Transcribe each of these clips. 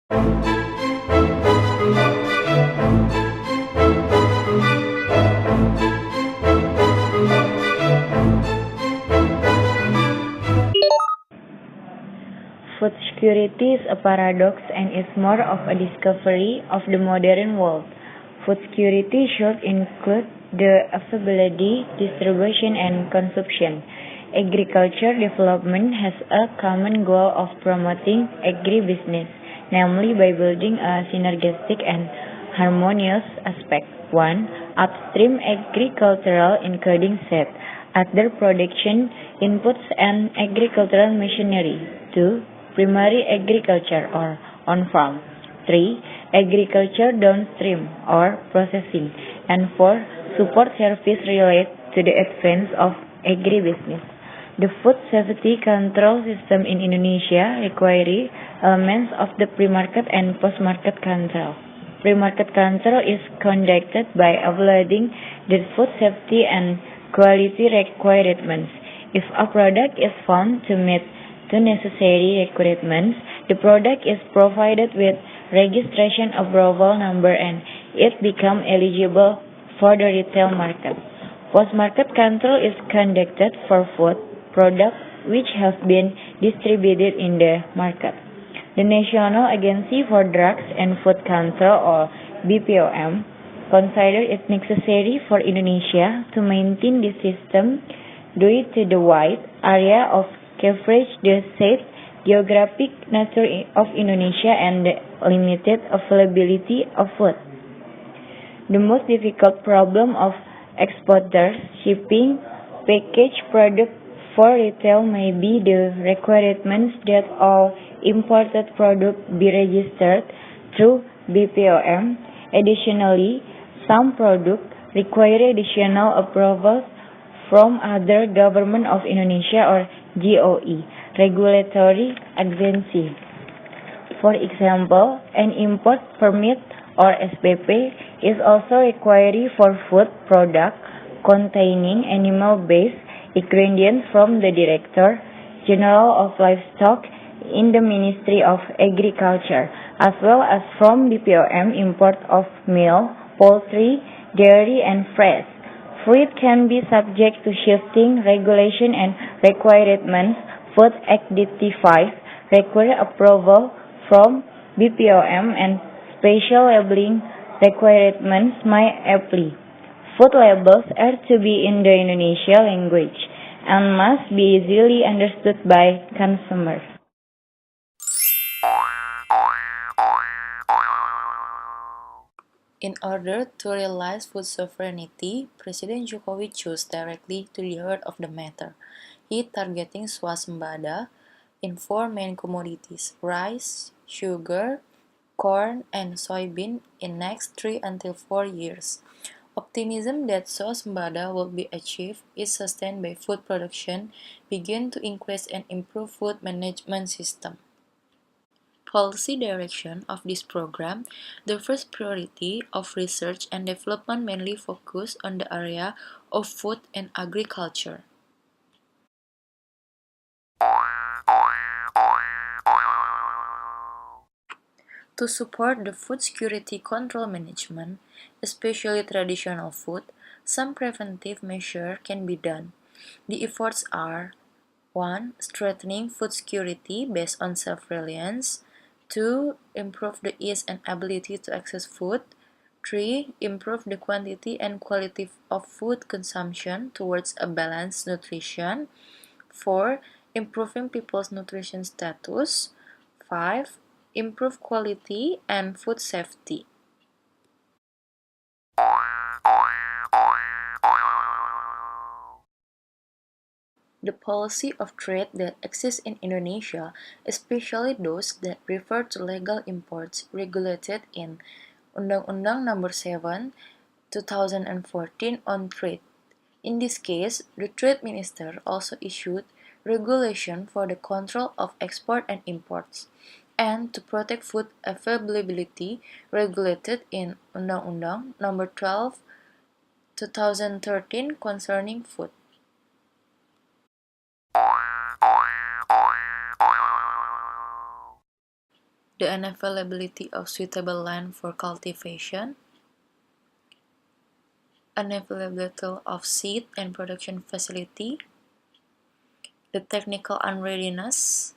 Food security is a paradox and is more of a discovery of the modern world. Food security should include the availability, distribution, and consumption. Agriculture development has a common goal of promoting agribusiness, namely by building a synergistic and harmonious aspect. 1. Upstream agricultural including seed, other production inputs and agricultural machinery. 2. Primary agriculture or on-farm. 3. Agriculture downstream or processing. And 4. Support service related to the advance of agribusiness. The food safety control system in Indonesia requires elements of the pre-market and post-market control. Pre-market control is conducted by evaluating the food safety and quality requirements. If a product is found to meet the necessary requirements, the product is provided with registration approval number and it becomes eligible for the retail market. Post-market control is conducted for food products which have been distributed in the market. The National Agency for Drugs and Food Control or BPOM considered it necessary for Indonesia to maintain this system due to the wide area of coverage, the safe geographic nature of Indonesia and the limited availability of food. The most difficult problem of exporters shipping packaged products for retail may be the requirements that all imported products be registered through BPOM. Additionally, some products require additional approvals from other Government of Indonesia or GOE regulatory agency. For example, an import permit or SPP is also required for food products containing animal-based ingredients from the Director General of Livestock in the Ministry of Agriculture, as well as from BPOM import of milk, poultry, dairy, and fresh. Fruit can be subject to shifting regulation and requirements. Food additives require approval from BPOM and special labeling requirements may apply. Food labels are to be in the Indonesian language and must be easily understood by consumers. In order to realize food sovereignty, President Jokowi chose directly to the heart of the matter. He targeting swasembada in four main commodities: rice, sugar, corn, and soybean in next 3 until 4 years. Optimism that swasembada will be achieved is sustained by food production begin to increase and improve food management system. Policy direction of this program, the first priority of research and development mainly focus on the area of food and agriculture. To support the food security control management, especially traditional food, some preventive measures can be done. The efforts are 1. Strengthening food security based on surveillance. 2. Improve the ease and ability to access food. 3. Improve the quantity and quality of food consumption towards a balanced nutrition. 4. Improving people's nutrition status. 5. Improve quality and food safety. The policy of trade that exists in Indonesia, especially those that refer to legal imports regulated in Undang-Undang Nomor 7, 2014 on trade. In this case, the Trade Minister also issued regulation for the control of export and imports, and to protect food availability regulated in Undang-Undang Nomor 12, 2013 concerning food. the unavailability of suitable land for cultivation, unavailability of seed and production facility, the technical unreadiness,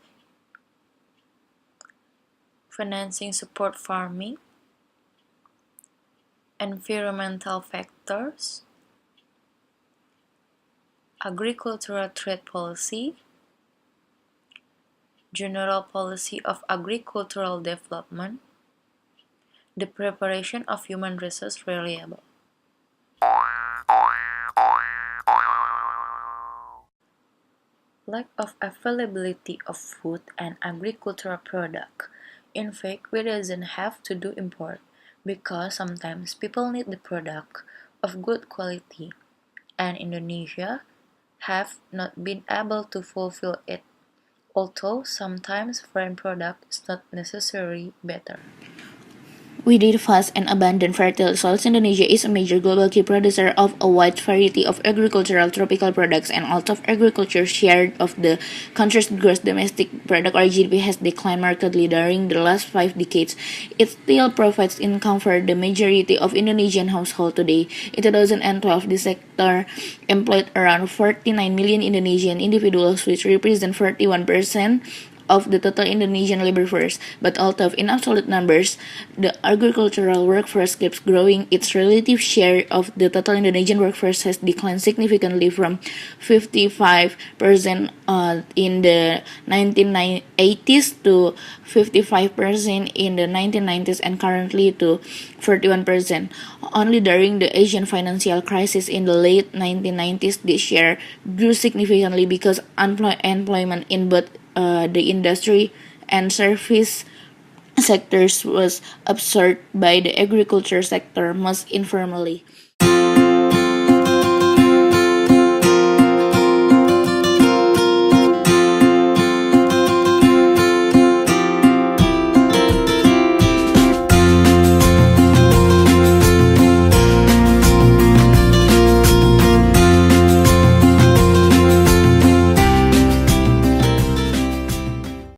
financing support farming, environmental factors, agricultural trade policy, general policy of agricultural development, the preparation of human resource reliable. Lack of availability of food and agricultural product. In fact, we doesn't have to do import because sometimes people need the product of good quality, and Indonesia have not been able to fulfill it, although sometimes foreign product is not necessarily better. With its vast and abundant fertile soils, Indonesia is a major global key producer of a wide variety of agricultural tropical products, and although agriculture's share of the country's gross domestic product or GDP has declined markedly during the last 5 decades, it still provides income for the majority of Indonesian households today. In 2012, the sector employed around 49 million Indonesian individuals, which represent 41% of the total Indonesian labor force, but although in absolute numbers, the agricultural workforce keeps growing, its relative share of the total Indonesian workforce has declined significantly from 55% in the 1980s to 55% in the 1990s and currently to 41%. Only during the Asian financial crisis in the late 1990s, this share grew significantly because employment in both the industry and service sectors was absorbed by the agriculture sector most informally.